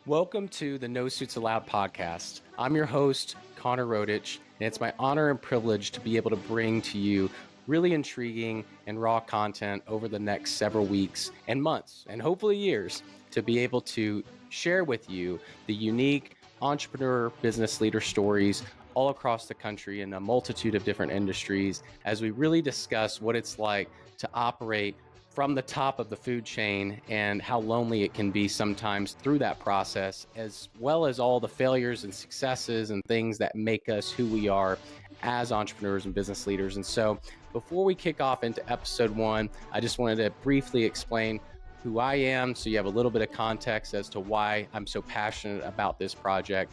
Welcome to the No Suits Allowed podcast. I'm your host, Connor Rodich, and it's my honor and privilege to be able to bring to you really intriguing and raw content over the next several weeks and months, and hopefully years, to be able to share with you the unique entrepreneur business leader stories all across the country in a multitude of different industries as we really discuss what it's like to operate from the top of the food chain and how lonely it can be sometimes through that process, as well as all the failures and successes and things that make us who we are as entrepreneurs and business leaders. And so before we kick off into episode 1, I just wanted to briefly explain who I am so you have a little bit of context as to why I'm so passionate about this project.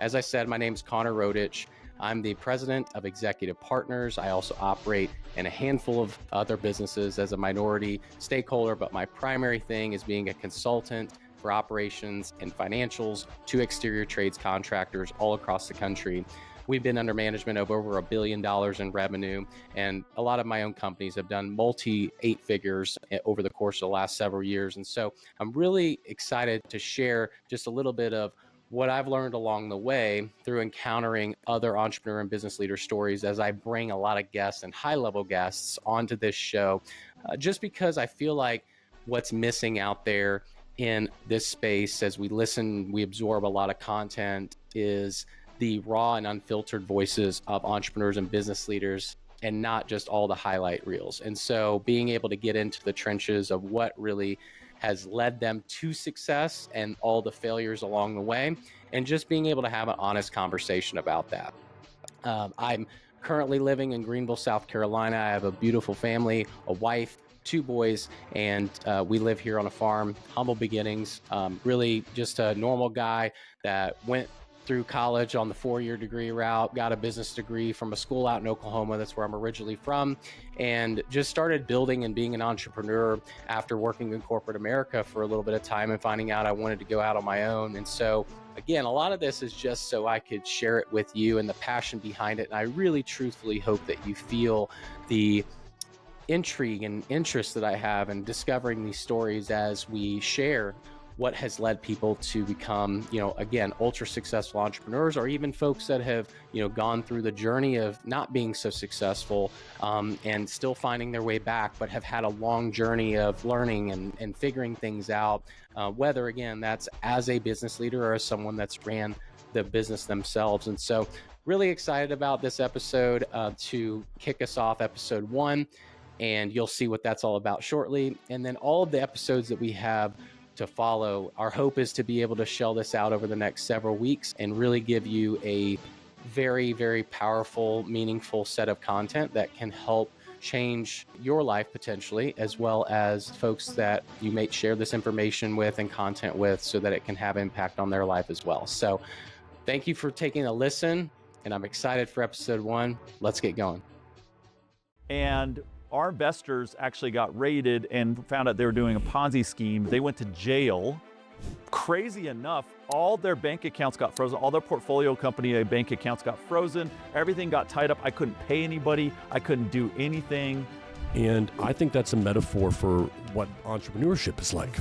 As I said, my name is Connor Rodich. I'm the president of Executive Partners. I also operate in a handful of other businesses as a minority stakeholder, but my primary thing is being a consultant for operations and financials to exterior trades contractors all across the country. We've been under management of over $1 billion in revenue, and a lot of my own companies have done multi-8 figures over the course of the last several years. And so I'm really excited to share just a little bit of what I've learned along the way through encountering other entrepreneur and business leader stories as I bring a lot of guests and high-level guests onto this show, just because I feel like what's missing out there in this space as we listen, we absorb a lot of content, is the raw and unfiltered voices of entrepreneurs and business leaders, and not just all the highlight reels. And so being able to get into the trenches of what really has led them to success and all the failures along the way, and just being able to have an honest conversation about that. I'm currently living in Greenville, South Carolina. I have a beautiful family, a wife, 2 boys, and we live here on a farm. Humble beginnings, really just a normal guy that went through college on the 4-year degree route, got a business degree from a school out in Oklahoma. That's where I'm originally from, and just started building and being an entrepreneur after working in corporate America for a little bit of time and finding out I wanted to go out on my own. And so again, a lot of this is just so I could share it with you and the passion behind it. And I really truthfully hope that you feel the intrigue and interest that I have in discovering these stories as we share what has led people to become, again, ultra successful entrepreneurs, or even folks that have, gone through the journey of not being so successful and still finding their way back, but have had a long journey of learning and figuring things out, whether, again, that's as a business leader or as someone that's ran the business themselves. And so really excited about this episode to kick us off, episode 1, and you'll see what that's all about shortly. And then all of the episodes that we have to follow, our hope is to be able to shell this out over the next several weeks and really give you a very, very powerful, meaningful set of content that can help change your life potentially, as well as folks that you may share this information with and content with, so that it can have impact on their life as well. So thank you for taking a listen, and I'm excited for episode 1. Let's get going. And our investors actually got raided and found out they were doing a Ponzi scheme. They went to jail. Crazy enough, all their bank accounts got frozen. All their portfolio company bank accounts got frozen. Everything got tied up. I couldn't pay anybody. I couldn't do anything. And I think that's a metaphor for what entrepreneurship is like.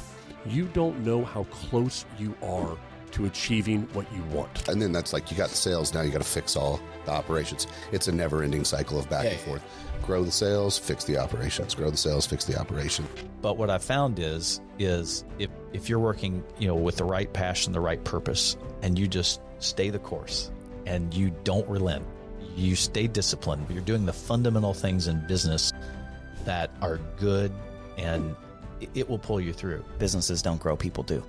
You don't know how close you are to achieving what you want. And then that's like, you got the sales, now you got to fix all the operations. It's a never-ending cycle of back and forth. Grow the sales, fix the operations. Grow the sales, fix the operation. But what I found is if you're working, with the right passion, the right purpose, and you just stay the course and you don't relent, you stay disciplined, you're doing the fundamental things in business that are good, and it will pull you through. Businesses don't grow, people do.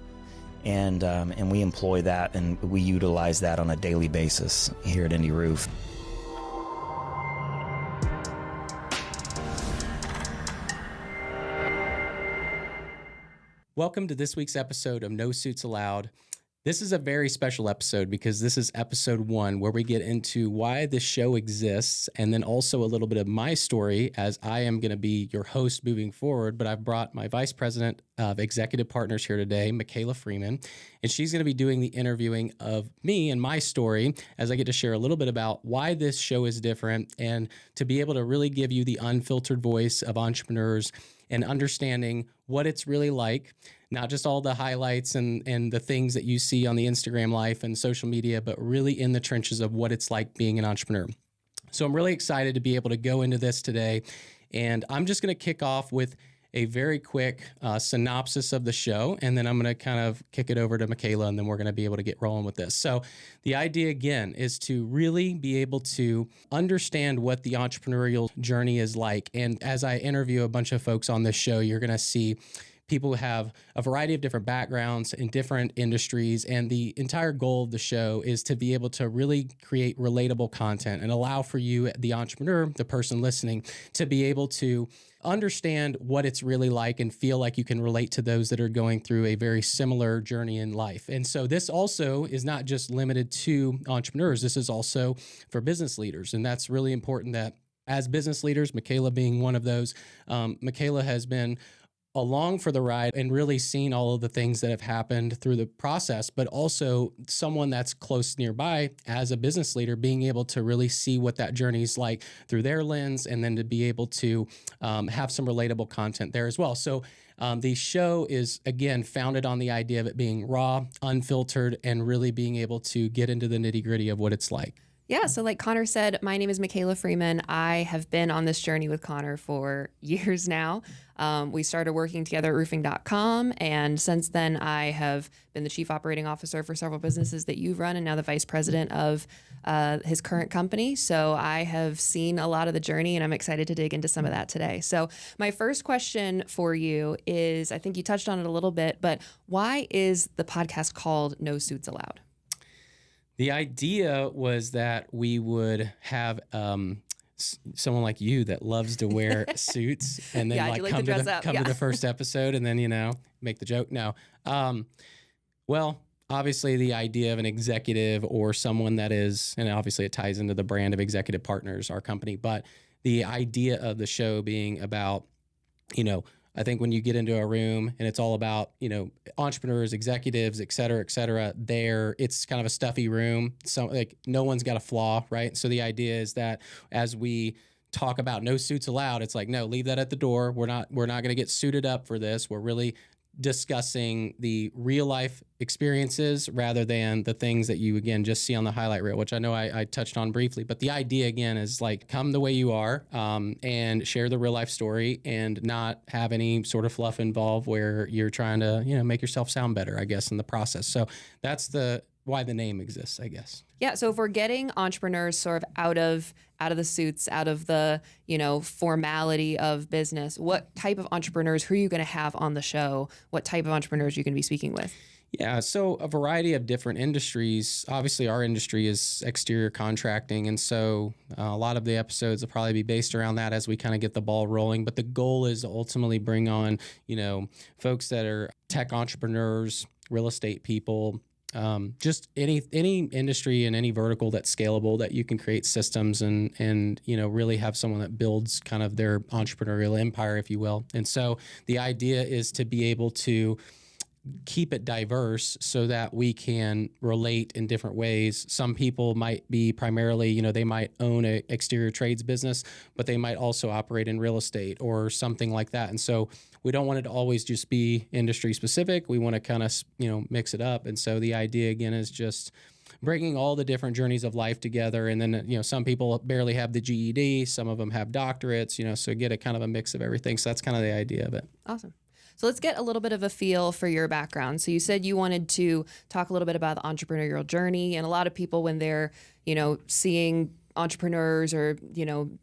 And we employ that, and we utilize that on a daily basis here at Indy Roof. Welcome to this week's episode of No Suits Allowed. This is a very special episode because this is episode 1, where we get into why this show exists, and then also a little bit of my story, as I am going to be your host moving forward. But I've brought my vice president of executive partners here today, Mikaela Freeman, and she's going to be doing the interviewing of me and my story, as I get to share a little bit about why this show is different, and to be able to really give you the unfiltered voice of entrepreneurs and understanding what it's really like, not just all the highlights and the things that you see on the Instagram life and social media, but really in the trenches of what it's like being an entrepreneur. So I'm really excited to be able to go into this today. And I'm just going to kick off with a very quick synopsis of the show, and then I'm going to kind of kick it over to Mikaela, and then we're going to be able to get rolling with this. So the idea, again, is to really be able to understand what the entrepreneurial journey is like. And as I interview a bunch of folks on this show, you're going to see people who have a variety of different backgrounds in different industries. And the entire goal of the show is to be able to really create relatable content and allow for you, the entrepreneur, the person listening, to be able to understand what it's really like and feel like you can relate to those that are going through a very similar journey in life. And so this also is not just limited to entrepreneurs. This is also for business leaders. And that's really important that as business leaders, Mikaela being one of those, Mikaela has been along for the ride and really seen all of the things that have happened through the process, but also someone that's close nearby as a business leader, being able to really see what that journey is like through their lens, and then to be able to have some relatable content there as well. So the show is, again, founded on the idea of it being raw, unfiltered, and really being able to get into the nitty-gritty of what it's like. Yeah, so like Connor said, my name is Mikaela Freeman. I have been on this journey with Connor for years now. We started working together at roofing.com, and since then I have been the chief operating officer for several businesses that you run, and now the vice president of his current company. So I have seen a lot of the journey, and I'm excited to dig into some of that today. So my first question for you is, I think you touched on it a little bit, but why is the podcast called No Suits Allowed? The idea was that we would have someone like you that loves to wear suits, and then come to the first episode, and then make the joke. No, well, obviously the idea of an executive or someone that is, and obviously it ties into the brand of Executive Partners, our company. But the idea of the show being about, I think when you get into a room and it's all about, entrepreneurs, executives, et cetera, it's kind of a stuffy room. So like no one's got a flaw, right? So the idea is that as we talk about no suits allowed, it's like, no, leave that at the door. We're not going to get suited up for this. We're really discussing the real life experiences rather than the things that you, again, just see on the highlight reel, which I know I touched on briefly. But the idea, again, is like, come the way you are, and share the real life story and not have any sort of fluff involved where you're trying to, make yourself sound better, I guess, in the process. So that's why the name exists, I guess. Yeah. So if we're getting entrepreneurs sort of out of the suits, out of the, formality of business, what type of entrepreneurs, who are you going to have on the show? What type of entrepreneurs are you going to be speaking with? Yeah, so a variety of different industries. Obviously, our industry is exterior contracting, and so a lot of the episodes will probably be based around that as we kind of get the ball rolling. But the goal is to ultimately bring on, folks that are tech entrepreneurs, real estate people, just any industry and any vertical that's scalable, that you can create systems and really have someone that builds kind of their entrepreneurial empire, if you will. And so the idea is to be able to keep it diverse so that we can relate in different ways. Some people might be primarily, they might own an exterior trades business, but they might also operate in real estate or something like that. And so we don't want it to always just be industry specific. We want to kind of, mix it up. And so the idea, again, is just bringing all the different journeys of life together. And then, some people barely have the GED, some of them have doctorates, so get a kind of a mix of everything. So that's kind of the idea of it. Awesome. So let's get a little bit of a feel for your background. So you said you wanted to talk a little bit about the entrepreneurial journey, and a lot of people, when they're, seeing entrepreneurs or,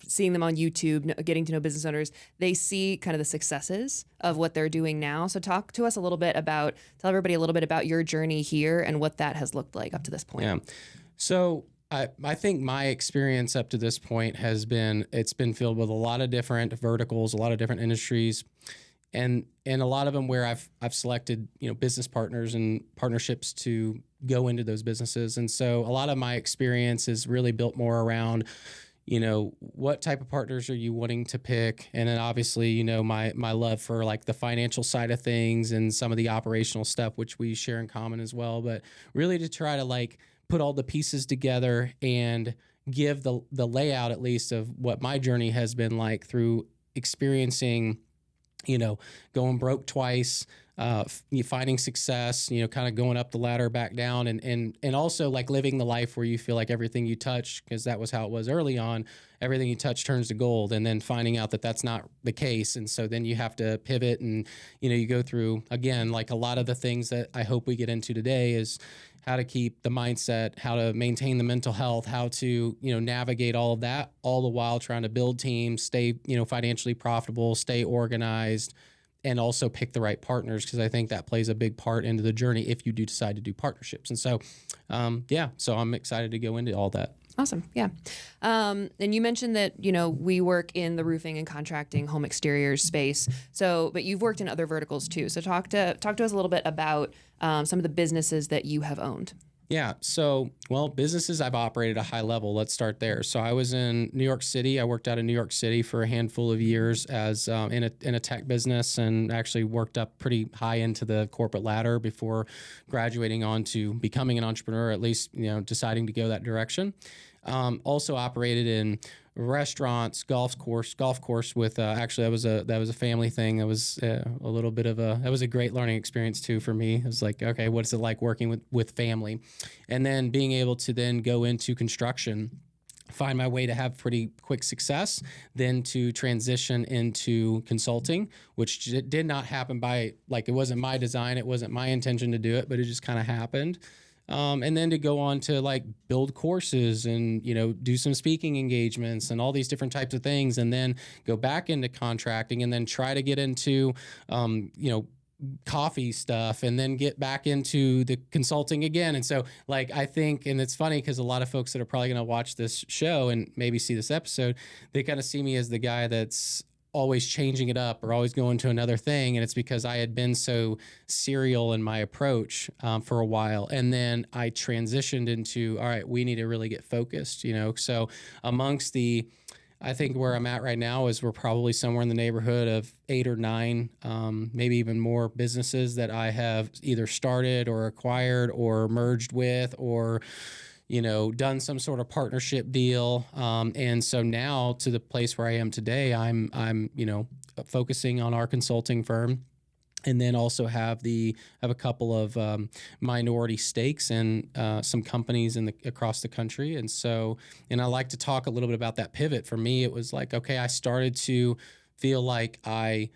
seeing them on YouTube, getting to know business owners, they see kind of the successes of what they're doing now. So talk to us a little bit tell everybody a little bit about your journey here and what that has looked like up to this point. Yeah. So I think my experience up to this point it's been filled with a lot of different verticals, a lot of different industries. And a lot of them where I've selected, business partners and partnerships to go into those businesses. And so a lot of my experience is really built more around, what type of partners are you wanting to pick? And then obviously, my love for like the financial side of things and some of the operational stuff, which we share in common as well. But really to try to like put all the pieces together and give the layout, at least, of what my journey has been like through experiencing, going broke twice, finding success, kind of going up the ladder, back down, and also like living the life where you feel like everything you touch, because that was how it was early on, everything you touch turns to gold, and then finding out that that's not the case. And so then you have to pivot, and, you go through, again, like a lot of the things that I hope we get into today is how to keep the mindset, how to maintain the mental health, how to, navigate all of that, all the while trying to build teams, stay, financially profitable, stay organized, and also pick the right partners, because I think that plays a big part into the journey if you do decide to do partnerships. And so, so I'm excited to go into all that. Awesome. Yeah. And you mentioned that, we work in the roofing and contracting home exteriors space. So, but you've worked in other verticals too. So talk to us a little bit about some of the businesses that you have owned. Yeah. So, businesses I've operated at a high level. Let's start there. So I was in New York City. I worked out in New York City for a handful of years as in a tech business, and actually worked up pretty high into the corporate ladder before graduating on to becoming an entrepreneur, at least, deciding to go that direction. Also operated in restaurants, golf course with actually that was a family thing. That was a little bit of that was a great learning experience too for me. It was like, okay, what's it like working with family? And then being able to then go into construction, find my way to have pretty quick success, then to transition into consulting, which did not happen by, like, it wasn't my design, it wasn't my intention to do it, but it just kind of happened. And then to go on to like build courses and, do some speaking engagements and all these different types of things, and then go back into contracting, and then try to get into, coffee stuff, and then get back into the consulting again. And so, like, I think, and it's funny because a lot of folks that are probably going to watch this show and maybe see this episode, they kind of see me as the guy that's always changing it up or always going to another thing. And it's because I had been so serial in my approach for a while. And then I transitioned into, all right, we need to really get focused, So amongst I think where I'm at right now is we're probably somewhere in the neighborhood of 8 or 9, maybe even more businesses that I have either started or acquired or merged with, or done some sort of partnership deal. And so now to the place where I am today, I'm focusing on our consulting firm, and then also have a couple of minority stakes in some companies across the country. And so, and I like to talk a little bit about that pivot. For me, it was like, okay, I started to feel like I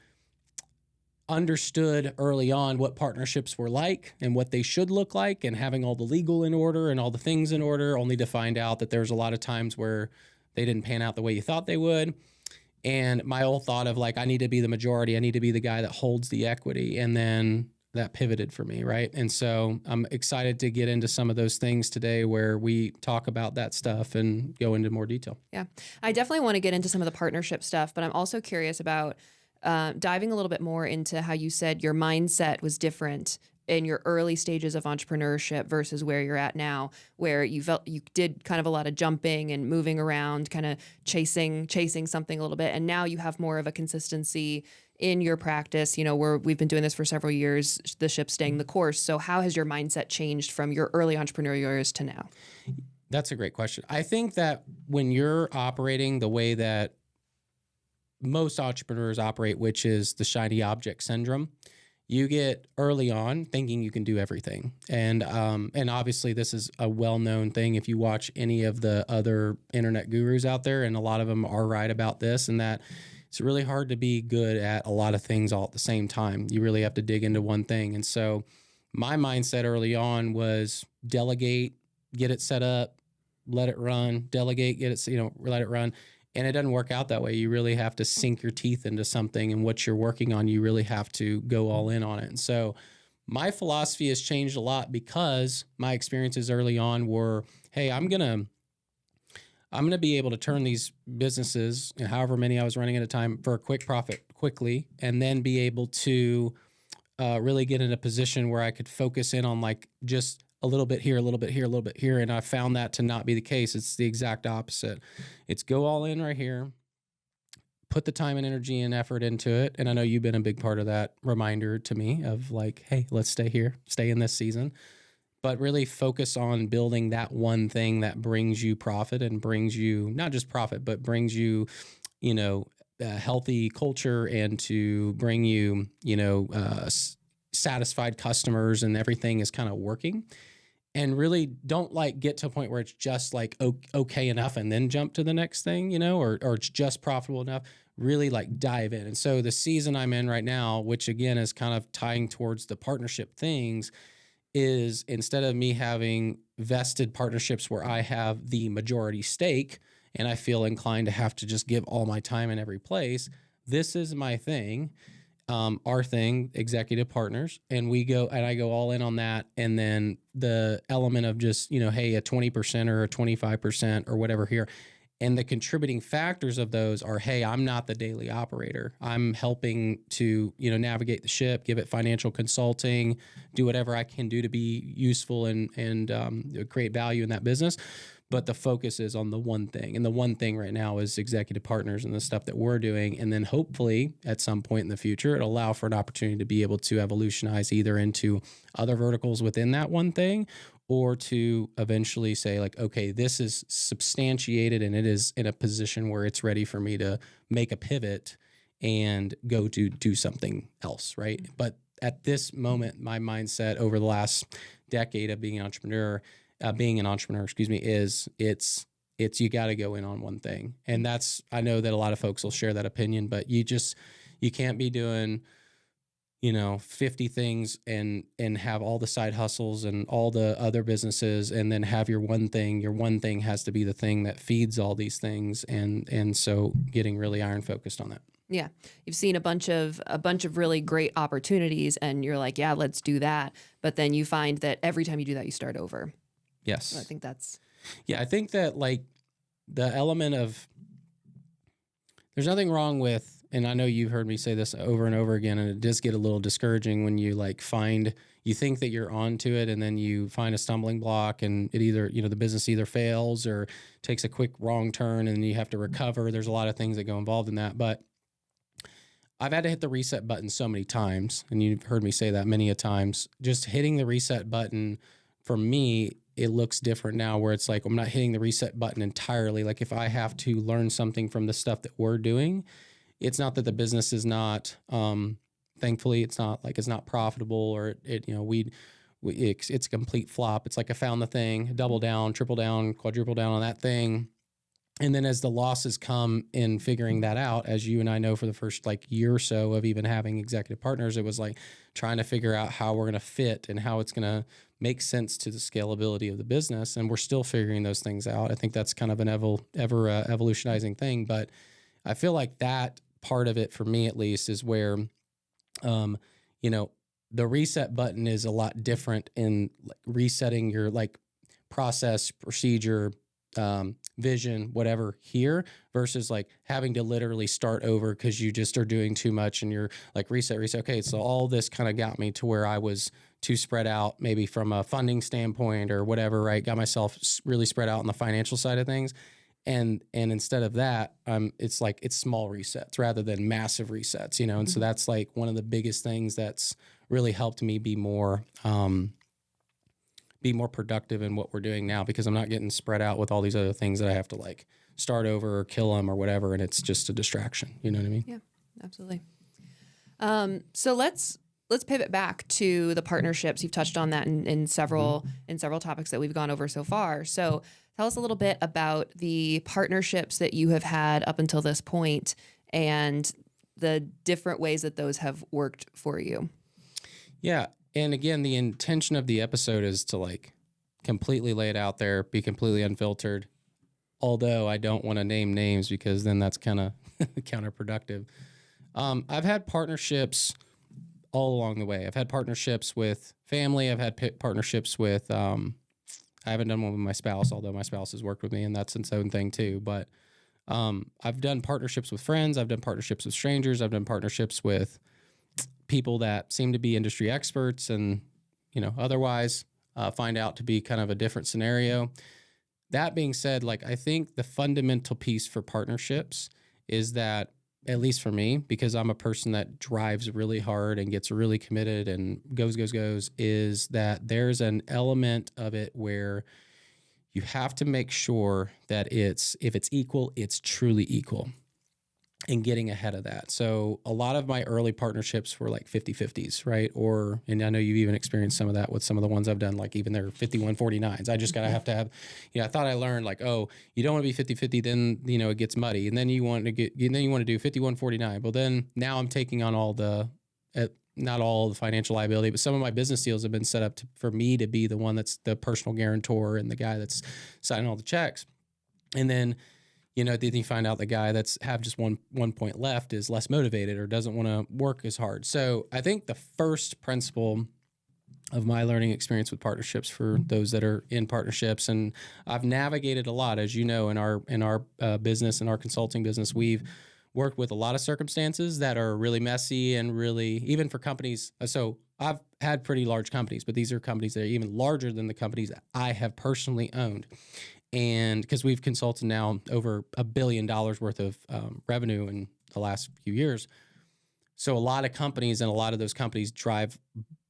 understood early on what partnerships were like and what they should look like, and having all the legal in order and all the things in order, only to find out that there's a lot of times where they didn't pan out the way you thought they would. And my old thought of like, I need to be the majority, I need to be the guy that holds the equity. And then that pivoted for me, right? And so I'm excited to get into some of those things today where we talk about that stuff and go into more detail. Yeah, I definitely want to get into some of the partnership stuff, but I'm also curious about diving a little bit more into how you said your mindset was different in your early stages of entrepreneurship versus where you're at now, where you felt you did kind of a lot of jumping and moving around, kind of chasing something a little bit. And now you have more of a consistency in your practice. We've been doing this for several years, the ship staying the course. So how has your mindset changed from your early entrepreneurial years to now? That's a great question. I think that when you're operating the way that most entrepreneurs operate, which is the shiny object syndrome, you get early on thinking you can do everything. And obviously this is a well-known thing if you watch any of the other internet gurus out there, and a lot of them are right about this, and that it's really hard to be good at a lot of things all at the same time. You really have to dig into one thing. And so my mindset early on was delegate, get it set up, let it run, delegate, get it, let it run. And it doesn't work out that way. You really have to sink your teeth into something, and what you're working on, you really have to go all in on it. And so my philosophy has changed a lot because my experiences early on were, hey, I'm going to be able to turn these businesses, however many I was running at a time, for a quick profit quickly, and then be able to really get in a position where I could focus in on like just a little bit here, a little bit here, a little bit here. And I found that to not be the case. It's the exact opposite. It's go all in right here, put the time and energy and effort into it. And I know you've been a big part of that reminder to me of like, hey, let's stay here, stay in this season, but really focus on building that one thing that brings you profit, and brings you not just profit, but brings you, a healthy culture, and to bring you, satisfied customers and everything is kind of working. And really don't like get to a point where it's just like okay enough and then jump to the next thing, you know, or it's just profitable enough. Really like dive in. And so the season I'm in right now, which again is kind of tying towards the partnership things, is instead of me having vested partnerships where I have the majority stake and I feel inclined to have to just give all my time in every place, this is my thing. Our thing, executive partners, and I go all in on that. And then the element of just, you know, hey, a 20% or a 25% or whatever here. And the contributing factors of those are, hey, I'm not the daily operator. I'm helping to, you know, navigate the ship, give it financial consulting, do whatever I can do to be useful and create value in that business. But the focus is on the one thing. And the one thing right now is executive partners and the stuff that we're doing. And then hopefully at some point in the future, it'll allow for an opportunity to be able to evolutionize either into other verticals within that one thing, or to eventually say like, okay, this is substantiated and it is in a position where it's ready for me to make a pivot and go to do something else, right? But at this moment, my mindset over the last decade of being an entrepreneur, is it's you got to go in on one thing. And that's, I know that a lot of folks will share that opinion, but you can't be doing, you know, 50 things and have all the side hustles and all the other businesses and then have your one thing. Your one thing has to be the thing that feeds all these things. And so getting really iron focused on that. Yeah. You've seen a bunch of really great opportunities and you're like, yeah, let's do that. But then you find that every time you do that, you start over. Yes. So I think that's... Yeah, I think that like the element of, there's nothing wrong with, and I know you've heard me say this over and over again, and it does get a little discouraging when you like you think that you're onto it and then you find a stumbling block and it either, you know, the business either fails or takes a quick wrong turn and you have to recover. There's a lot of things that go involved in that, but I've had to hit the reset button so many times, and you've heard me say that many a times. Just hitting the reset button for me, it looks different now where it's like I'm not hitting the reset button entirely. Like if I have to learn something from the stuff that we're doing, it's not that the business is not, thankfully it's not profitable or it you know, it's a complete flop. It's like I found the thing, double down, triple down, quadruple down on that thing. And then as the losses come in figuring that out, as you and I know for the first like year or so of even having executive partners, it was like trying to figure out how we're going to fit and how it's going to make sense to the scalability of the business. And we're still figuring those things out. I think that's kind of an ever evolutionizing thing. But I feel like that part of it for me at least is where, you know, the reset button is a lot different in resetting your like process, procedure, vision, whatever here versus like having to literally start over because you just are doing too much and you're like reset. Okay, so all this kind of got me to where I was too spread out, maybe from a funding standpoint or whatever, right? Got myself really spread out on the financial side of things. And instead of that, it's like it's small resets rather than massive resets, you know? And so that's like one of the biggest things that's really helped me be more productive in what we're doing now, because I'm not getting spread out with all these other things that I have to like start over or kill them or whatever. And it's just a distraction. You know what I mean? Yeah, absolutely. So let's pivot back to the partnerships. You've touched on that in several topics that we've gone over so far. So tell us a little bit about the partnerships that you have had up until this point and the different ways that those have worked for you. Yeah. And again, the intention of the episode is to like completely lay it out there, be completely unfiltered. Although I don't want to name names because then that's kind of counterproductive. I've had partnerships all along the way. I've had partnerships with family. I've had partnerships with, I haven't done one with my spouse, although my spouse has worked with me and that's its own thing too. But I've done partnerships with friends. I've done partnerships with strangers. I've done partnerships with people that seem to be industry experts and, you know, otherwise find out to be kind of a different scenario. That being said, like, I think the fundamental piece for partnerships is that, at least for me, because I'm a person that drives really hard and gets really committed and goes, is that there's an element of it where you have to make sure that if it's equal, it's truly equal. and getting ahead of that. So a lot of my early partnerships were like 50-50s, right? And I know you've even experienced some of that with some of the ones I've done, like even they're 51-49s. I just got to have to have, I thought I learned like, oh, you don't want to be 50-50, then, it gets muddy. And then you want to do 51-49. Well, then now I'm taking on not all the financial liability, but some of my business deals have been set up for me to be the one that's the personal guarantor and the guy that's signing all the checks. And then, then you find out the guy that's have just one point left is less motivated or doesn't want to work as hard. So I think the first principle of my learning experience with partnerships for those that are in partnerships, and I've navigated a lot, as you know, in our business, in our consulting business, we've worked with a lot of circumstances that are really messy and really, even for companies. So I've had pretty large companies, but these are companies that are even larger than the companies that I have personally owned. And because we've consulted now over $1 billion worth of revenue in the last few years. So a lot of companies, and a lot of those companies drive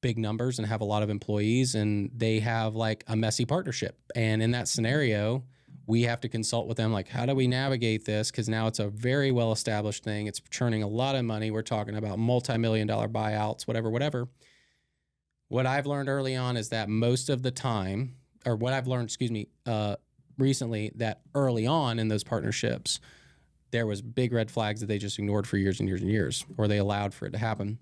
big numbers and have a lot of employees, and they have like a messy partnership. And in that scenario, we have to consult with them, like, how do we navigate this? Because now it's a very well-established thing. It's churning a lot of money. We're talking about multi-million-dollar buyouts, whatever. What I've learned early on is that most of the time, or what I've learned, recently, that early on in those partnerships, there was big red flags that they just ignored for years and years and years, or they allowed for it to happen.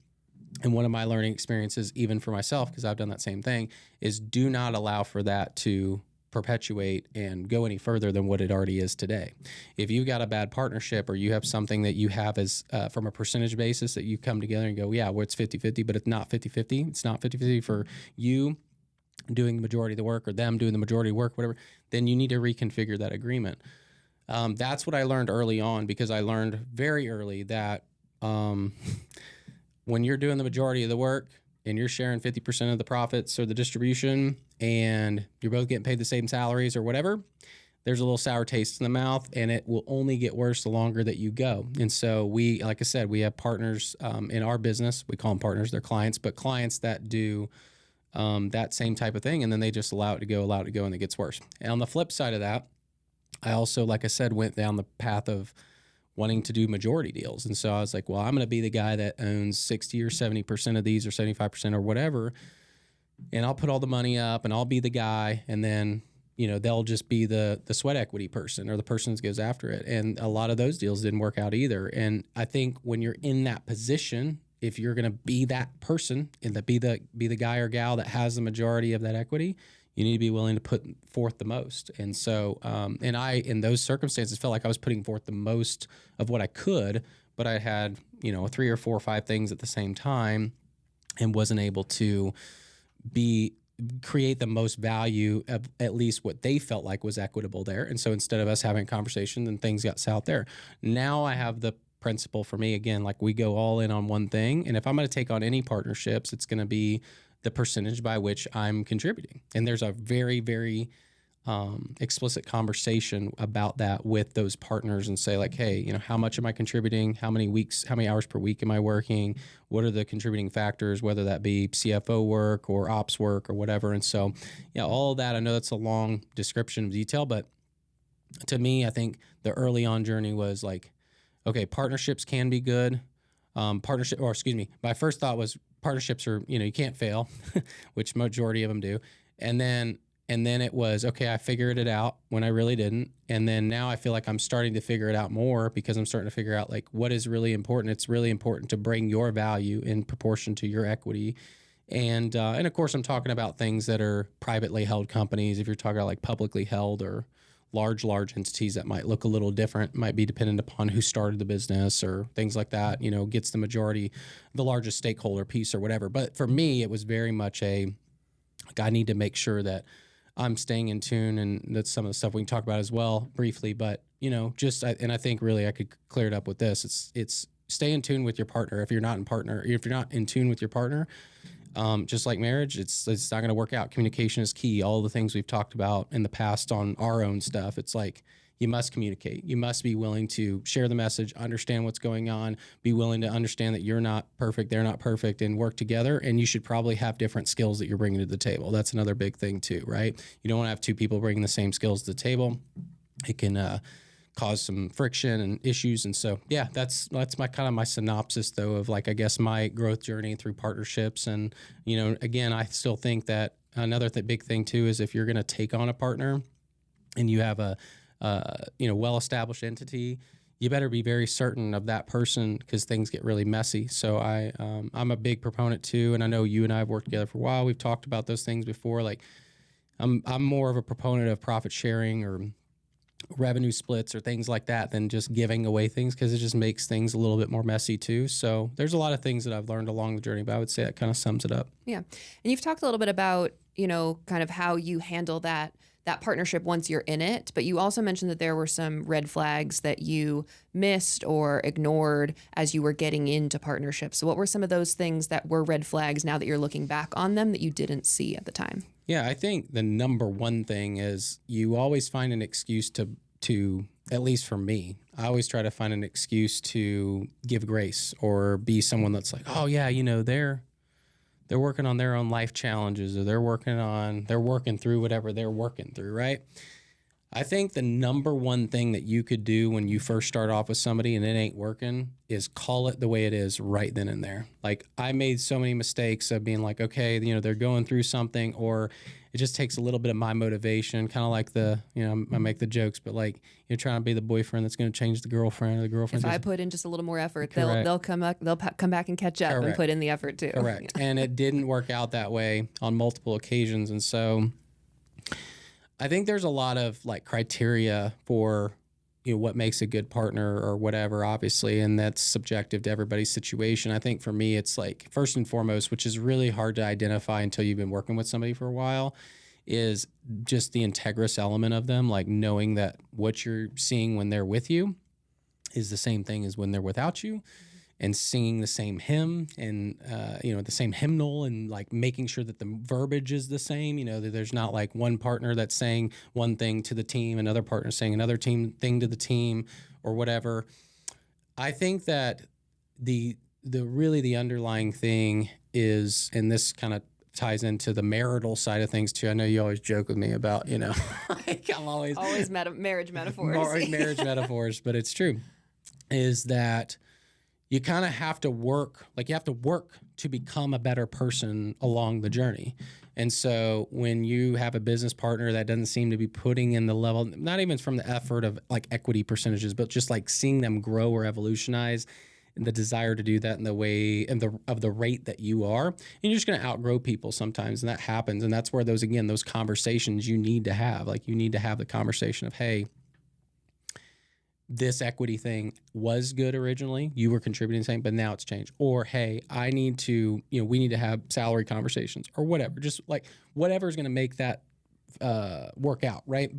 And one of my learning experiences, even for myself, because I've done that same thing, is do not allow for that to perpetuate and go any further than what it already is today. If you've got a bad partnership, or you have something that you have as from a percentage basis that you come together and go, yeah, well, it's 50-50, but it's not 50-50. It's not 50-50 for you doing the majority of the work or them doing the majority of work, whatever, then you need to reconfigure that agreement. That's what I learned early on, because I learned very early that when you're doing the majority of the work and you're sharing 50% of the profits or the distribution, and you're both getting paid the same salaries or whatever, there's a little sour taste in the mouth, and it will only get worse the longer that you go. And so we, like I said, we have partners in our business. We call them partners, they're clients, but clients that do that same type of thing, and then they just allow it to go, and it gets worse. And on the flip side of that, I also, like I said, went down the path of wanting to do majority deals. And so I was like, well, I'm going to be the guy that owns 60 or 70% of these, or 75% or whatever, and I'll put all the money up, and I'll be the guy, and then, they'll just be the sweat equity person, or the person that goes after it. And a lot of those deals didn't work out either. And I think when you're in that position, if you're going to be that person and be the guy or gal that has the majority of that equity, you need to be willing to put forth the most. And so, and I, in those circumstances, felt like I was putting forth the most of what I could, but I had, 3 or 4 or 5 things at the same time, and wasn't able to create the most value of at least what they felt like was equitable there. And so instead of us having a conversation, then things got south there. Now I have the principle for me, again, like, we go all in on one thing. And if I'm going to take on any partnerships, it's going to be the percentage by which I'm contributing. And there's a very, very explicit conversation about that with those partners, and say like, hey, how much am I contributing? How many hours per week am I working? What are the contributing factors, whether that be CFO work or ops work or whatever? And so, all of that, I know that's a long description of detail, but to me, I think the early on journey was like, okay, partnerships can be good. My first thought was partnerships are, you can't fail, which majority of them do. And then it was, okay, I figured it out when I really didn't. And then now I feel like I'm starting to figure it out more, because I'm starting to figure out like what is really important. It's really important to bring your value in proportion to your equity. And of course, I'm talking about things that are privately held companies. If you're talking about like publicly held or large entities, that might look a little different, might be dependent upon who started the business or things like that, gets the majority, the largest stakeholder piece or whatever. But for me, it was very much I need to make sure that I'm staying in tune, and that's some of the stuff we can talk about as well briefly. But, I think really I could clear it up with this. It's stay in tune with your partner. If you're not in tune with your partner, just like marriage, it's not going to work out. Communication is key. All the things we've talked about in the past on our own stuff, it's like, you must communicate. You must be willing to share the message, understand what's going on, be willing to understand that you're not perfect, they're not perfect, and work together. And you should probably have different skills that you're bringing to the table. That's another big thing too, right? You don't want to have 2 people bringing the same skills to the table. It can cause some friction and issues. And so, yeah, that's my kind of my synopsis though of like, I guess my growth journey through partnerships. And, you know, again, I still think that another big thing too, is if you're going to take on a partner and you have a, you know, well-established entity, you better be very certain of that person because things get really messy. So I'm a big proponent too. And I know you and I have worked together for a while. We've talked about those things before. Like I'm more of a proponent of profit sharing or revenue splits or things like that than just giving away things, because it just makes things a little bit more messy too. So there's a lot of things that I've learned along the journey, but I would say that kind of sums it up. Yeah. And you've talked a little bit about, you know, kind of how you handle that partnership once you're in it, but you also mentioned that there were some red flags that you missed or ignored as you were getting into partnerships. So what were some of those things that were red flags now that you're looking back on them that you didn't see at the time? Yeah, I think the number one thing is you always find an excuse to, at least for me, I always try to find an excuse to give grace or be someone that's like, oh yeah, you know, they're working on their own life challenges, or they're working through whatever they're working through, right? I think the number one thing that you could do when you first start off with somebody and it ain't working is call it the way it is right then and there. Like I made so many mistakes of being like, okay, you know, they're going through something, or it just takes a little bit of my motivation, kind of like I make the jokes, but like you're trying to be the boyfriend that's going to change the girlfriend, or the girlfriend. If I put in just a little more effort, Correct. they'll come back and catch up. Correct. And put in the effort too. Correct. Yeah. And it didn't work out that way on multiple occasions. And so I think there's a lot of like criteria for, you know, what makes a good partner or whatever, obviously, and that's subjective to everybody's situation. I think for me, it's like first and foremost, which is really hard to identify until you've been working with somebody for a while, is just the integrous element of them, like knowing that what you're seeing when they're with you is the same thing as when they're without you, and singing the same hymn and, you know, the same hymnal, and like making sure that the verbiage is the same, you know, that there's not like one partner that's saying one thing to the team, another partner saying another thing to the team or whatever. I think that the underlying thing is, and this kind of ties into the marital side of things too. I know you always joke with me about, you know, like I'm always marriage metaphors. Marriage metaphors, but it's true, is that you kind of have to work, like you have to work to become a better person along the journey. And so when you have a business partner that doesn't seem to be putting in the level, not even from the effort of like equity percentages, but just like seeing them grow or evolutionize, and the desire to do that in the way and of the rate that you are, and you're just going to outgrow people sometimes, and that happens. And that's where those conversations you need to have, like you need to have the conversation of, hey, this equity thing was good originally, you were contributing something, but now it's changed. Or, hey, we need to have salary conversations or whatever, just like whatever is going to make that work out, right?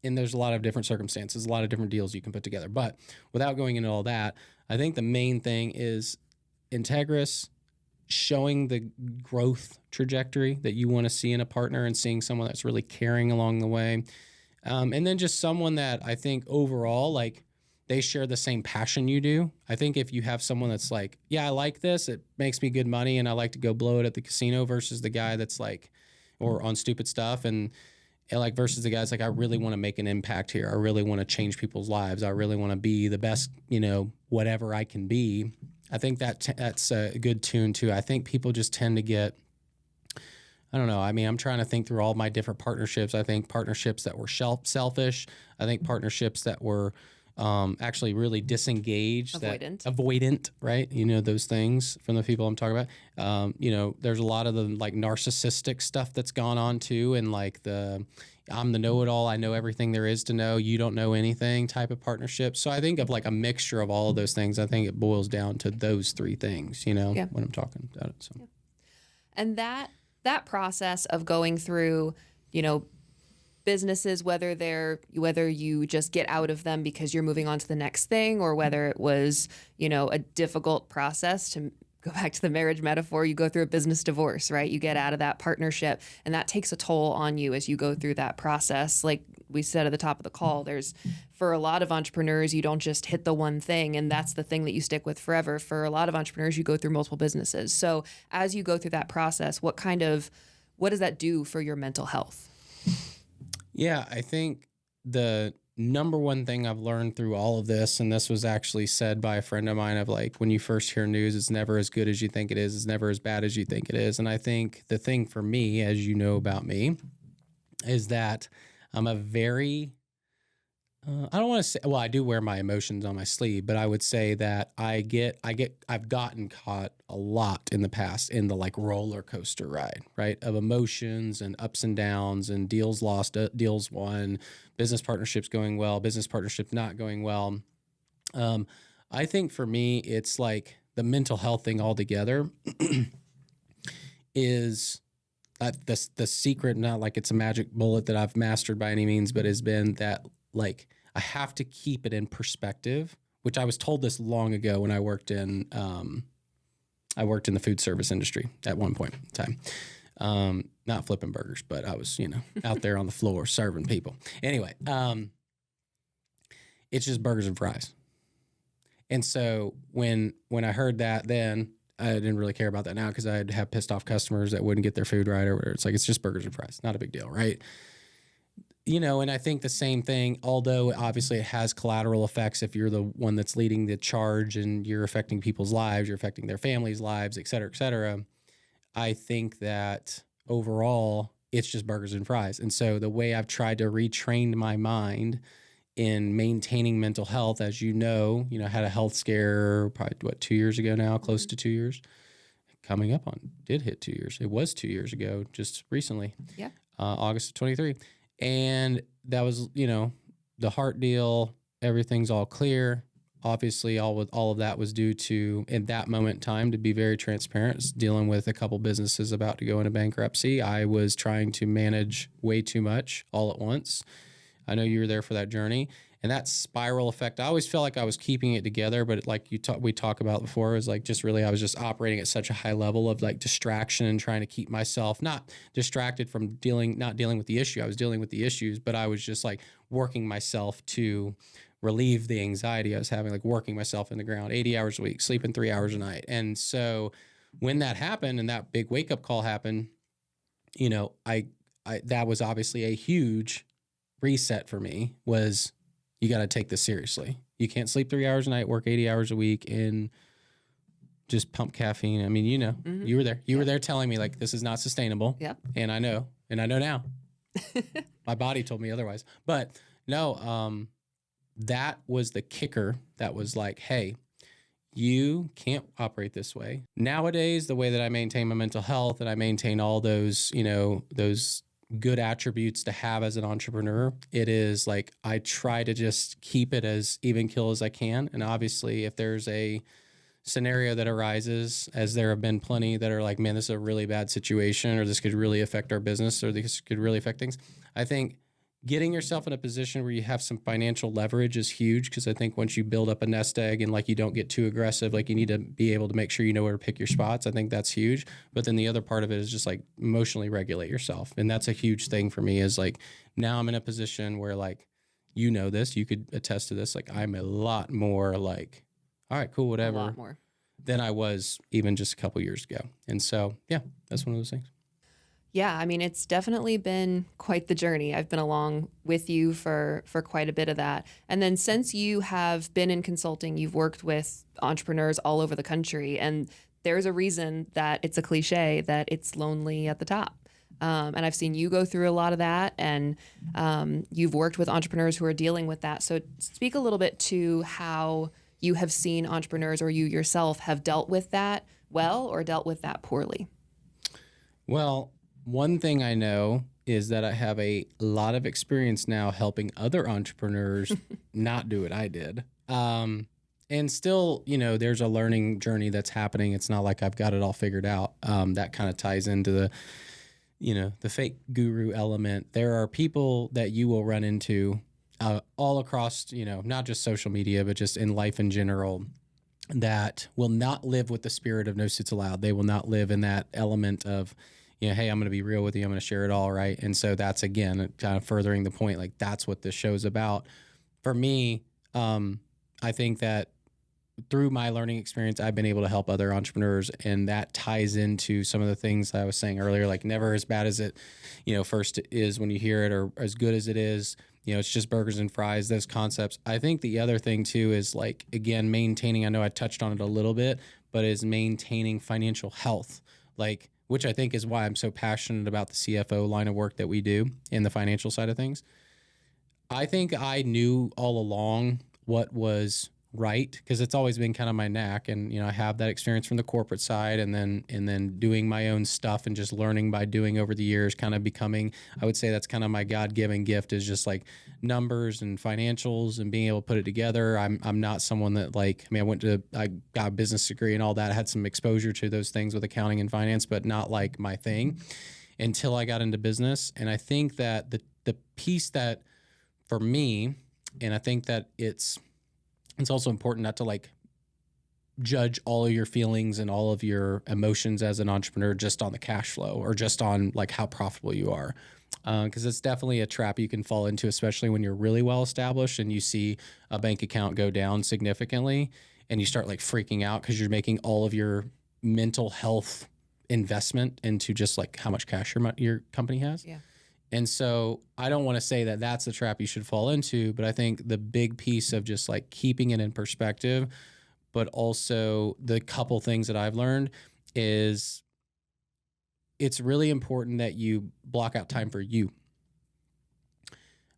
And there's a lot of different circumstances, a lot of different deals you can put together. But without going into all that, I think the main thing is integrous, showing the growth trajectory that you want to see in a partner, and seeing someone that's really caring along the way. And then just someone that I think overall, like, they share the same passion you do. I think if you have someone that's like, yeah, I like this, it makes me good money, and I like to go blow it at the casino, versus the guy that's like, or on stupid stuff, and like versus the guys like, I really want to make an impact here. I really want to change people's lives. I really want to be the best, you know, whatever I can be. I think that's a good tune too. I think people just tend to get, I don't know. I mean, I'm trying to think through all my different partnerships. I think partnerships that were selfish. I think partnerships that were actually really disengaged, avoidant, right? You know, those things from the people I'm talking about. You know, there's a lot of the like narcissistic stuff that's gone on too, and like I'm the know-it-all, I know everything there is to know, you don't know anything type of partnership. So I think of like a mixture of all of those things. I think it boils down to those three things, you know, when I'm talking about it. So, and that process of going through, you know, businesses, whether you just get out of them because you're moving on to the next thing, or whether it was, you know, a difficult process, to go back to the marriage metaphor, you go through a business divorce, right? You get out of that partnership, and that takes a toll on you as you go through that process. Like we said at the top of the call, for a lot of entrepreneurs, you don't just hit the one thing and that's the thing that you stick with forever. For a lot of entrepreneurs, you go through multiple businesses. So as you go through that process, what does that do for your mental health? Yeah, I think the number one thing I've learned through all of this, and this was actually said by a friend of mine, of like, when you first hear news, it's never as good as you think it is. It's never as bad as you think it is. And I think the thing for me, as you know about me, is that I'm a very, I don't want to say, well, I do wear my emotions on my sleeve, but I would say that I've gotten caught a lot in the past in the like roller coaster ride, right? Of emotions and ups and downs and deals lost, deals won, business partnerships going well, business partnerships not going well. I think for me, it's like the mental health thing altogether is the secret, not like it's a magic bullet that I've mastered by any means, but has been that like I have to keep it in perspective, which I was told this long ago when I worked in the food service industry at one point in time. Not flipping burgers, but I was, out there on the floor serving people. Anyway, it's just burgers and fries. And so when I heard that, then I didn't really care about that now because I'd have pissed off customers that wouldn't get their food right or whatever. It's like, it's just burgers and fries. Not a big deal, right? And I think the same thing, although obviously it has collateral effects if you're the one that's leading the charge and you're affecting people's lives, you're affecting their families' lives, et cetera, et cetera. I think that overall, it's just burgers and fries. And so the way I've tried to retrain my mind in maintaining mental health, as I had a health scare probably, 2 years ago now, close to 2 years. Coming up on, did hit 2 years. It was 2 years ago, just recently. Yeah. August of 23. And that was, the heart deal, everything's all clear. Obviously, all of that was due to, in that moment in time, to be very transparent, dealing with a couple businesses about to go into bankruptcy. I was trying to manage way too much all at once. I know you were there for that journey. And that spiral effect, I always felt like I was keeping it together, but like we talked about before, it was like just really, I was just operating at such a high level of like distraction and trying to keep myself not distracted from not dealing with the issue. I was dealing with the issues, but I was just like working myself to relieve the anxiety I was having, like working myself in the ground 80 hours a week, sleeping 3 hours a night. And so when that happened and that big wake up call happened, I that was obviously a huge reset for me. Was you got to take this seriously. You can't sleep 3 hours a night, work 80 hours a week, and just pump caffeine. I mean, you were there. You were there telling me like this is not sustainable. Yep. And I know now. My body told me otherwise. But no, that was the kicker. That was like, hey, you can't operate this way. Nowadays, the way that I maintain my mental health and I maintain all those, those good attributes to have as an entrepreneur, it is like I try to just keep it as even keel as I can. And obviously, if there's a scenario that arises, as there have been plenty that are like, man, this is a really bad situation, or this could really affect our business, or this could really affect things. I think getting yourself in a position where you have some financial leverage is huge, because I think once you build up a nest egg and like you don't get too aggressive, like you need to be able to make sure you know where to pick your spots. I think that's huge. But then the other part of it is just like emotionally regulate yourself. And that's a huge thing for me, is like now I'm in a position where like, this, you could attest to this. Like I'm a lot more like, all right, cool, whatever, a lot more than I was even just a couple years ago. And so, yeah, that's one of those things. Yeah, I mean, it's definitely been quite the journey. I've been along with you for quite a bit of that. And then since you have been in consulting, you've worked with entrepreneurs all over the country. And there's a reason that it's a cliche that it's lonely at the top. And I've seen you go through a lot of that, and you've worked with entrepreneurs who are dealing with that. So speak a little bit to how you have seen entrepreneurs, or you yourself have dealt with that well or dealt with that poorly. Well, one thing I know is that I have a lot of experience now helping other entrepreneurs not do what I did. And still, there's a learning journey that's happening. It's not like I've got it all figured out. That kind of ties into the fake guru element. There are people that you will run into all across, not just social media, but just in life in general, that will not live with the spirit of no suits allowed. They will not live in that element of, hey, I'm going to be real with you. I'm going to share it all, right? And so that's, again, kind of furthering the point, like that's what this show's about. For me, I think that through my learning experience, I've been able to help other entrepreneurs, and that ties into some of the things I was saying earlier, like never as bad as it, first is when you hear it, or as good as it is. it's just burgers and fries, those concepts. I think the other thing too is like, again, maintaining, I know I touched on it a little bit, but is maintaining financial health, like, which I think is why I'm so passionate about the CFO line of work that we do in the financial side of things. I think I knew all along what was right, because it's always been kind of my knack, and I have that experience from the corporate side, and then doing my own stuff and just learning by doing over the years, kind of becoming, I would say that's kind of my God-given gift, is just like numbers and financials and being able to put it together. I'm not someone that I got a business degree and all that. I had some exposure to those things with accounting and finance, but not like my thing until I got into business. And I think that the piece that for me, and I think that it's also important not to like judge all of your feelings and all of your emotions as an entrepreneur just on the cash flow or just on like how profitable you are. Because it's definitely a trap you can fall into, especially when you're really well established and you see a bank account go down significantly and you start like freaking out because you're making all of your mental health investment into just like how much cash your company has. Yeah. And so I don't want to say that that's the trap you should fall into, but I think the big piece of just like keeping it in perspective, but also the couple things that I've learned is it's really important that you block out time for you.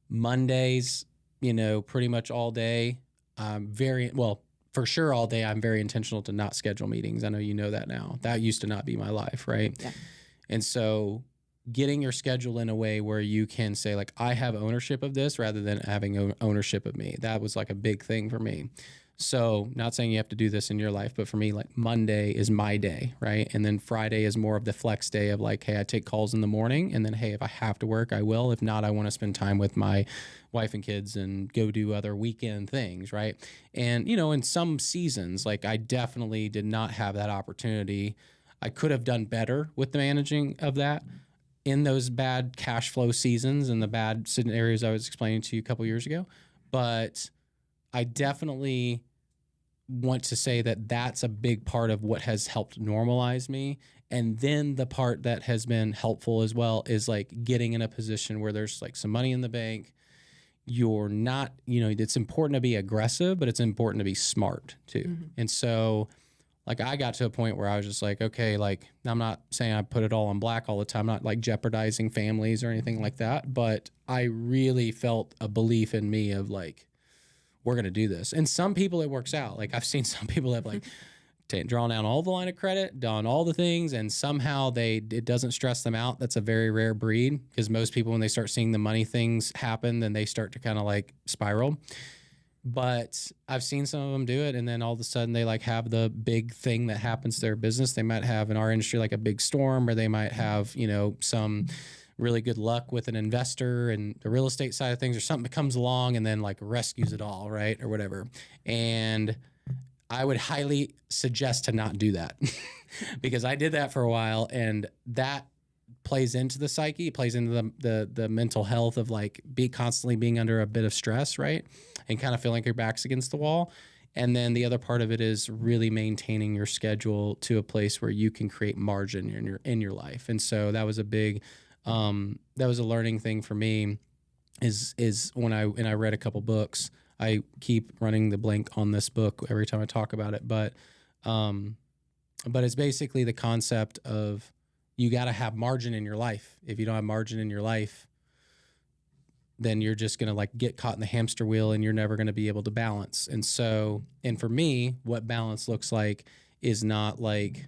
Mondays, pretty much all day, for sure all day, I'm very intentional to not schedule meetings. I know you know that now. That used to not be my life, right? Yeah. And so getting your schedule in a way where you can say like, I have ownership of this rather than having ownership of me. That was like a big thing for me. So not saying you have to do this in your life, but for me, like Monday is my day, right? And then Friday is more of the flex day of like, hey, I take calls in the morning, and then, hey, if I have to work, I will. If not, I want to spend time with my wife and kids and go do other weekend things, right? And, in some seasons, like I definitely did not have that opportunity. I could have done better with the managing of that in those bad cash flow seasons and the bad scenarios I was explaining to you a couple years ago. But I definitely want to say that that's a big part of what has helped normalize me. And then the part that has been helpful as well is like getting in a position where there's like some money in the bank. You're not, it's important to be aggressive, but it's important to be smart too. Mm-hmm. And so like I got to a point where I was just like, okay, like I'm not saying I put it all on black all the time, not like jeopardizing families or anything like that, but I really felt a belief in me of like, we're going to do this. And some people it works out. Like I've seen some people have like drawn down all the line of credit, done all the things, and somehow it doesn't stress them out. That's a very rare breed, because most people, when they start seeing the money things happen, then they start to kind of like spiral. But I've seen some of them do it, and then all of a sudden they like have the big thing that happens to their business. They might have in our industry like a big storm, or they might have, some really good luck with an investor and the real estate side of things, or something that comes along and then like rescues it all, right? Or whatever. And I would highly suggest to not do that because I did that for a while, and that plays into the psyche, it plays into the mental health of like constantly being under a bit of stress, right? And kind of feeling like your back's against the wall. And then the other part of it is really maintaining your schedule to a place where you can create margin in your life. And so that was a big that was a learning thing for me is when I read a couple books. I keep running the blank on this book every time I talk about it, but it's basically the concept of you got to have margin in your life. If you don't have margin in your life, then you're just going to like get caught in the hamster wheel and you're never going to be able to balance. And for me, what balance looks like is not like,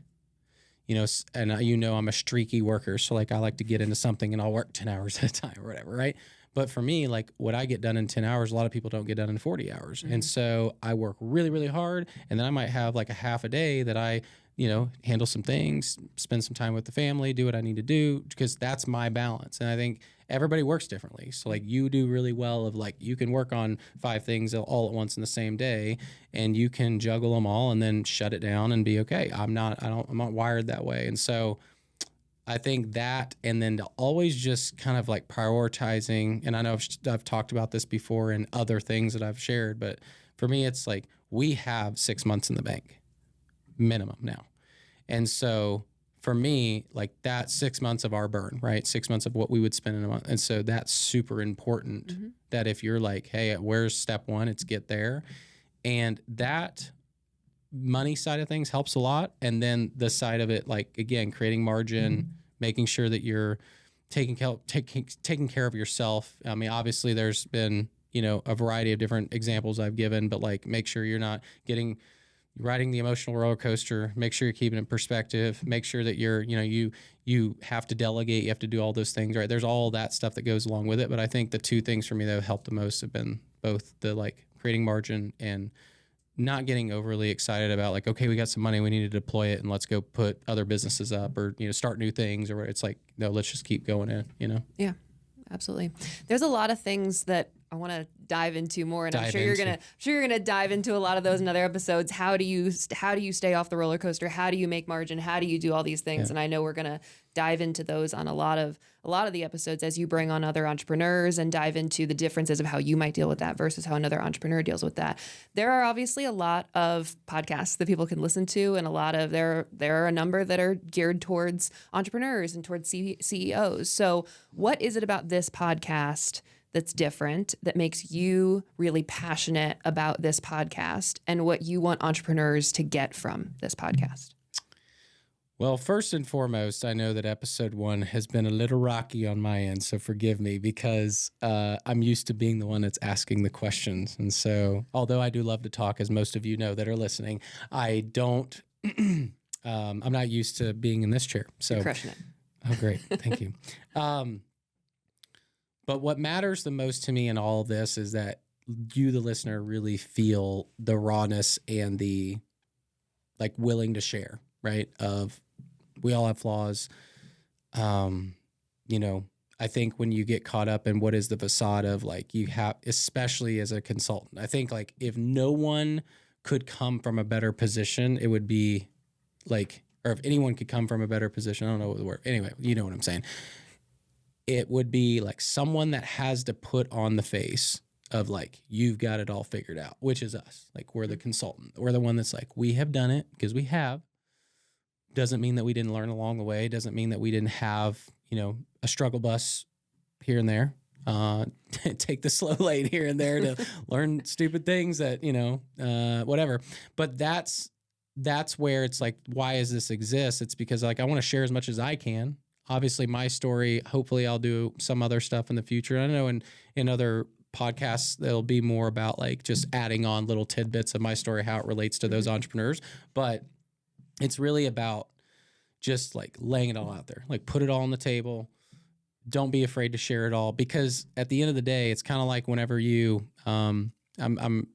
and I'm a streaky worker. So like I like to get into something and I'll work 10 hours at a time or whatever, right? But for me, like what I get done in 10 hours, a lot of people don't get done in 40 hours. Mm-hmm. And so I work really, really hard. And then I might have like a half a day that I, handle some things, spend some time with the family, do what I need to do, because that's my balance. And I think everybody works differently. So like you do really well of like, you can work on 5 things all at once in the same day, and you can juggle them all and then shut it down and be okay. I'm not wired that way. And so I think that, and then to always just kind of like prioritizing, and I know I've talked about this before in other things that I've shared, but for me, it's like we have 6 months in the bank minimum now. And so for me, like that's 6 months of our burn, right? 6 months of what we would spend in a month. And so that's super important that if you're like, hey, where's step one? It's get there. And that money side of things helps a lot. And then the side of it, like, again, creating margin, making sure that you're taking care of yourself. I mean, obviously there's been, you know, a variety of different examples I've given, but like make sure you're not riding the emotional roller coaster, make sure you're keeping it in perspective, make sure that you're, you know, you have to delegate, you have to do all those things, right? There's all that stuff that goes along with it. But I think the two things for me that have helped the most have been both the like creating margin and not getting overly excited about like, okay, we got some money, we need to deploy it and let's go put other businesses up or, you know, start new things, or it's like, no, let's just keep going in, you know? Yeah, absolutely. There's a lot of things that I want to dive into more, and I'm sure you're gonna dive into a lot of those in other episodes. How do you stay off the roller coaster? How do you make margin? How do you do all these things? And I know we're gonna dive into those on a lot of the episodes as you bring on other entrepreneurs and dive into the differences of how you might deal with that versus how another entrepreneur deals with that. There are obviously a lot of podcasts that people can listen to, and there are a number that are geared towards entrepreneurs and towards CEOs. So what is it about this podcast that's different, that makes you really passionate about this podcast and what you want entrepreneurs to get from this podcast? Well, first and foremost, I know that episode 1 has been a little rocky on my end, so forgive me because I'm used to being the one that's asking the questions. And so, although I do love to talk, as most of you know that are listening, I don't, I'm not used to being in this chair. So you're crushing it. Oh, great. Thank you. But what matters the most to me in all of this is that you, the listener, really feel the rawness and the like willing to share, right? Of we all have flaws. You know, I think when you get caught up in what is the facade of like you have, especially as a consultant, I think like if no one could come from a better position, it would be like, or if anyone could come from a better position, I don't know what the word, anyway, you know what I'm saying. It would be like someone that has to put on the face of like, you've got it all figured out, which is us. Like we're the consultant. We're the one that's like, we have done it because we have. Doesn't mean that we didn't learn along the way. Doesn't mean that we didn't have, you know, a struggle bus here and there. Take the slow lane here and there to learn stupid things that, you know, whatever. But that's where it's like, why does this exist? It's because like, I want to share as much as I can. Obviously my story, hopefully I'll do some other stuff in the future. I know in other podcasts, there'll be more about like just adding on little tidbits of my story, how it relates to those entrepreneurs. But it's really about just like laying it all out there, like put it all on the table. Don't be afraid to share it all, because at the end of the day, it's kind of like whenever you, I'm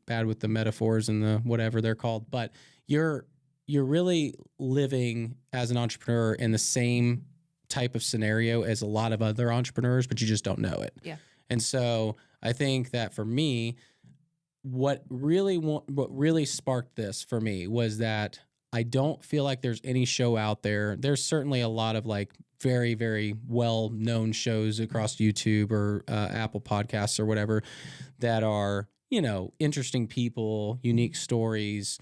bad with the metaphors and the whatever they're called, but you're really living as an entrepreneur in the same type of scenario as a lot of other entrepreneurs, but you just don't know it. Yeah. And so I think that for me, what really sparked this for me was that I don't feel like there's any show out there. There's certainly a lot of like very, very well-known shows across YouTube or Apple Podcasts or whatever that are, you know, interesting people, unique stories,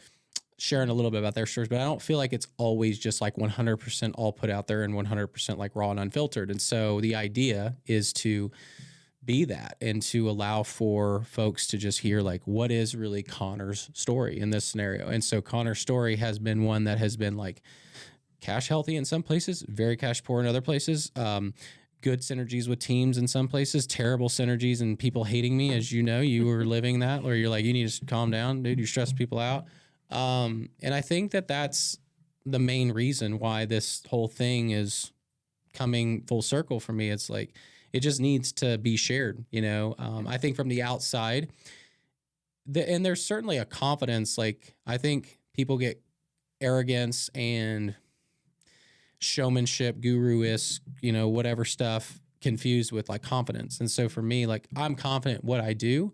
sharing a little bit about their stories, but I don't feel like it's always just like 100% all put out there and 100% like raw and unfiltered. And so the idea is to be that and to allow for folks to just hear like what is really Connor's story in this scenario. And so Connor's story has been one that has been like cash healthy in some places, very cash poor in other places, good synergies with teams in some places, terrible synergies and people hating me. As you know, you were living that, or you're like, you need to calm down, dude, you stress people out. And I think that that's the main reason why this whole thing is coming full circle for me. It's like, it just needs to be shared, you know? I think from the outside, and there's certainly a confidence, like I think people get arrogance and showmanship, guru-esque, you know, whatever stuff confused with like confidence. And so for me, like I'm confident in what I do,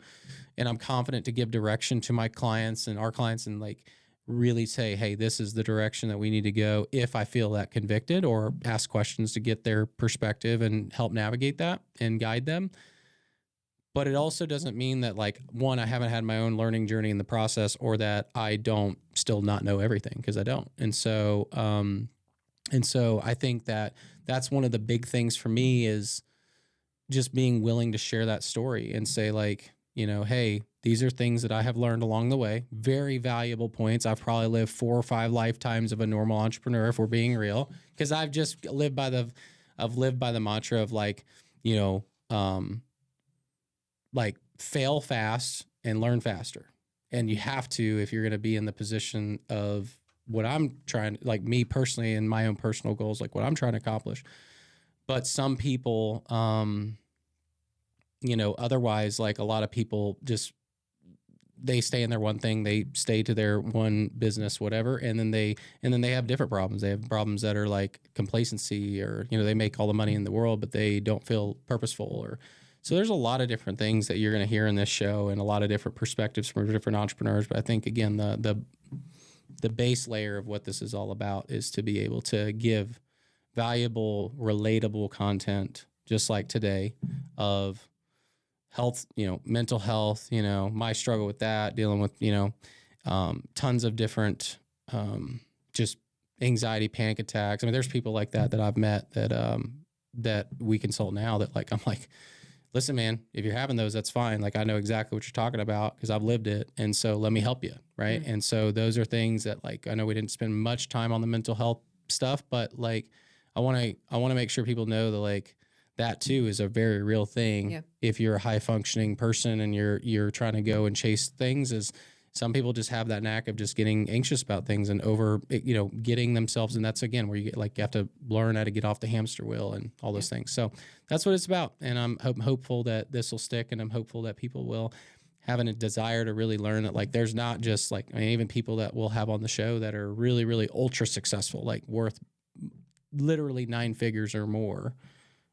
and I'm confident to give direction to my clients and our clients and like really say, hey, this is the direction that we need to go if I feel that convicted, or ask questions to get their perspective and help navigate that and guide them. But it also doesn't mean that like, one, I haven't had my own learning journey in the process, or that I don't still not know everything, because I don't. And so And so I think that that's one of the big things for me is just being willing to share that story and say like, you know, hey, these are things that I have learned along the way. Very valuable points. I've probably lived 4 or 5 lifetimes of a normal entrepreneur, if we're being real, because I've just lived by the mantra of like, you know, like fail fast and learn faster. And you have to, if you're going to be in the position of what I'm trying, like me personally and my own personal goals, like what I'm trying to accomplish. But some people, you know, otherwise, like a lot of people just, they stay in their one thing, they stay to their one business, whatever. And then they have different problems. They have problems that are like complacency, or, you know, they make all the money in the world, but they don't feel purposeful. Or so there's a lot of different things that you're going to hear in this show, and a lot of different perspectives from different entrepreneurs. But I think again, the base layer of what this is all about is to be able to give valuable, relatable content, just like today, of health, you know, mental health, you know, my struggle with that, dealing with, you know, tons of different, just anxiety, panic attacks. I mean, there's people like that I've met that we consult now that like, I'm like, listen, man, if you're having those, that's fine. Like, I know exactly what you're talking about because I've lived it. And so let me help you. Right. Mm-hmm. And so those are things that like, I know we didn't spend much time on the mental health stuff, but like, I want to make sure people know that like, that too is a very real thing. Yeah. If you're a high functioning person and you're trying to go and chase things, is some people just have that knack of just getting anxious about things and getting themselves. And that's again, where you get like, you have to learn how to get off the hamster wheel and all those things. So that's what it's about. And I'm hopeful that this will stick, and I'm hopeful that people will have a desire to really learn that like, there's not just like, I mean, even people that we'll have on the show that are really, really ultra successful, like worth literally 9 figures or more.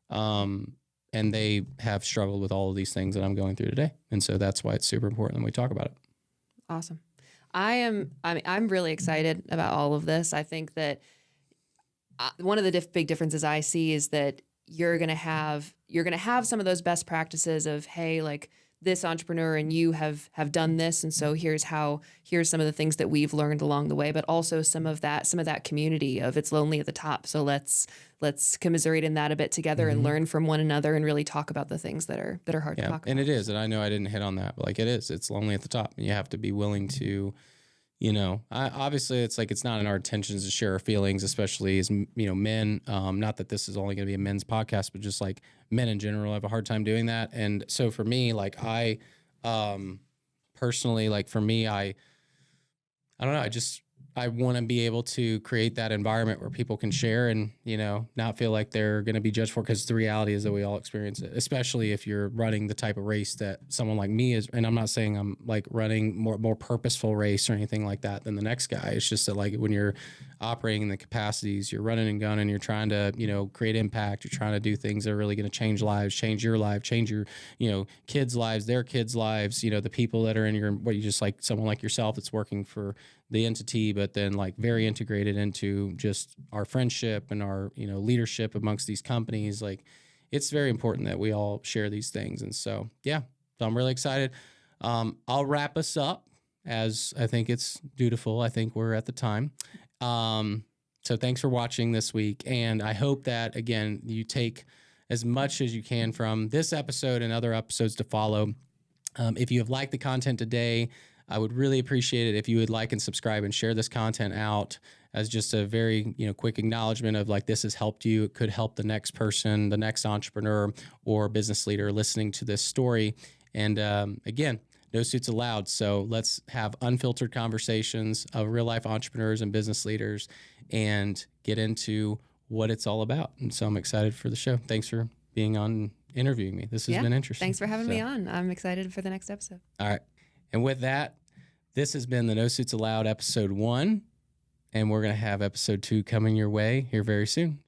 And they have struggled with all of these things that I'm going through today. And so that's why it's super important that we talk about it. Awesome. I'm really excited about all of this. I think that one of the big differeces I see is that you're going to have some of those best practices of, hey, like this entrepreneur and you have done this. And so here's some of the things that we've learned along the way, but also some of that community of it's lonely at the top. So let's commiserate in that a bit together and learn from one another and really talk about the things that are hard to talk about. And it is. And I know I didn't hit on that, but like it's lonely at the top, and you have to be willing to, you know, obviously it's like, it's not in our intentions to share our feelings, especially as, you know, men, not that this is only going to be a men's podcast, but just like men in general have a hard time doing that. And so for me, like I, personally, like for me, I don't know. I want to be able to create that environment where people can share and, you know, not feel like they're going to be judged for, because the reality is that we all experience it, especially if you're running the type of race that someone like me is. And I'm not saying I'm like running more purposeful race or anything like that than the next guy. It's just that like when you're operating in the capacities, you're running and gunning, you're trying to, you know, create impact. You're trying to do things that are really going to change lives, change your life, change your, you know, kids' lives, their kids' lives, you know, the people that are in your, what you just like someone like yourself that's working for the entity, but then like very integrated into just our friendship and our, you know, leadership amongst these companies. Like it's very important that we all share these things. And so, yeah, so I'm really excited. I'll wrap us up as I think it's dutiful. I think we're at the time. So thanks for watching this week. And I hope that, again, you take as much as you can from this episode and other episodes to follow. If you have liked the content today, I would really appreciate it if you would like and subscribe and share this content out as just a very, you know, quick acknowledgement of like, this has helped you. It could help the next person, the next entrepreneur or business leader listening to this story. And again, no suits allowed. So let's have unfiltered conversations of real life entrepreneurs and business leaders and get into what it's all about. And so I'm excited for the show. Thanks for being on and interviewing me. This has been interesting. Thanks for having me on. I'm excited for the next episode. All right. And with that, this has been the No Suits Allowed episode 1, and we're going to have episode 2 coming your way here very soon.